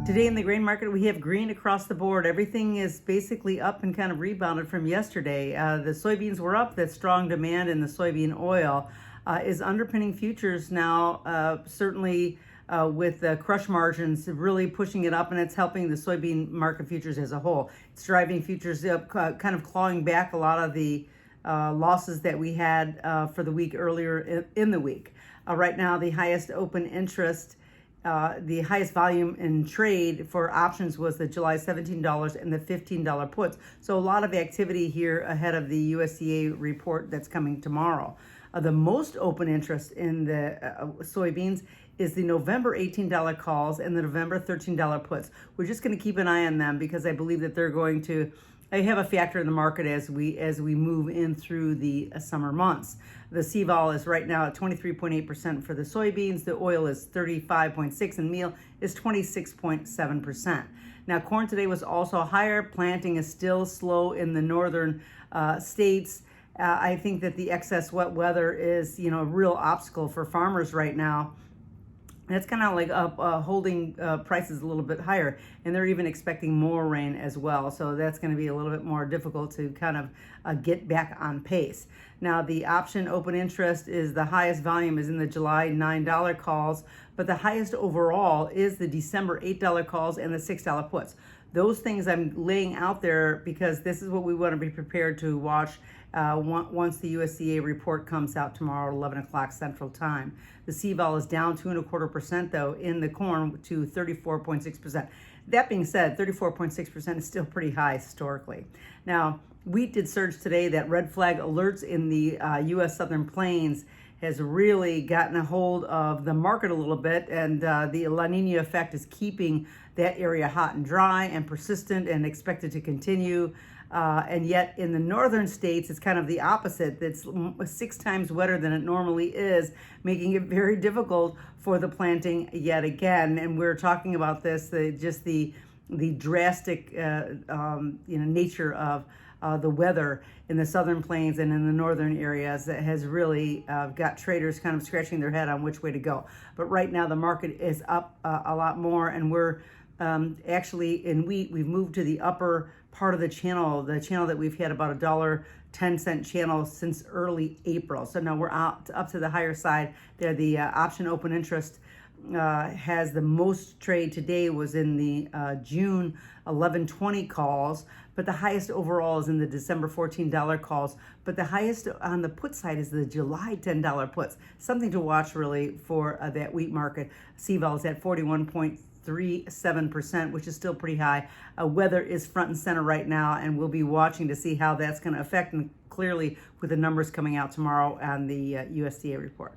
Today in the grain market, we have green across the board. Everything is basically up and kind of rebounded from yesterday. The soybeans were up. That strong demand in the soybean oil is underpinning futures now, certainly with the crush margins really pushing it up, and it's helping the soybean market futures as a whole. It's driving futures up, kind of clawing back a lot of the losses that we had for the week earlier in the week. Right now, the highest open interest, the highest volume in trade for options was the July $17 and the $15 puts. So a lot of activity here ahead of the USDA report that's coming tomorrow. The most open interest in the soybeans is the November $18 calls and the November $13 puts. We're just going to keep an eye on them because I believe that they're going to have a factor in the market as we move in through the summer months. The CVOL is right now at 23.8% for the soybeans. The oil is 35.6%, and meal is 26.7%. Now, corn today was also higher. Planting is still slow in the northern states. I think that the excess wet weather is, a real obstacle for farmers right now. That's kind of like holding prices a little bit higher, and they're even expecting more rain as well. So that's going to be a little bit more difficult to kind of get back on pace. Now, the option open interest is the highest volume is in the July $9 calls, but the highest overall is the December $8 calls and the $6 puts. Those things I'm laying out there because this is what we want to be prepared to watch once the USDA report comes out tomorrow at 11 o'clock Central Time. The CVOL is down 2.25% though in the corn to 34.6%. That being said, 34.6% is still pretty high historically. Now, wheat did surge today. That red flag alerts in the U.S. Southern Plains has really gotten a hold of the market a little bit, and the La Nina effect is keeping that area hot and dry and persistent and expected to continue. And yet in the northern states, it's kind of the opposite. It's 6 times wetter than it normally is, making it very difficult for the planting yet again. And we're talking about this, the drastic nature of the weather in the southern plains and in the northern areas that has really got traders kind of scratching their head on which way to go. But right now the market is up a lot more, and we're actually in wheat, we've moved to the upper part of the channel that we've had about $1.10 channel since early April. So now we're up to the higher side there. The option open interest has the most trade today was in the June 11/20 calls, but the highest overall is in the December $14 calls. But the highest on the put side is the July $10 puts. Something to watch really for that wheat market. CVOL is at 41.37%, which is still pretty high. Weather is front and center right now, and we'll be watching to see how that's going to affect, and clearly with the numbers coming out tomorrow on the USDA report.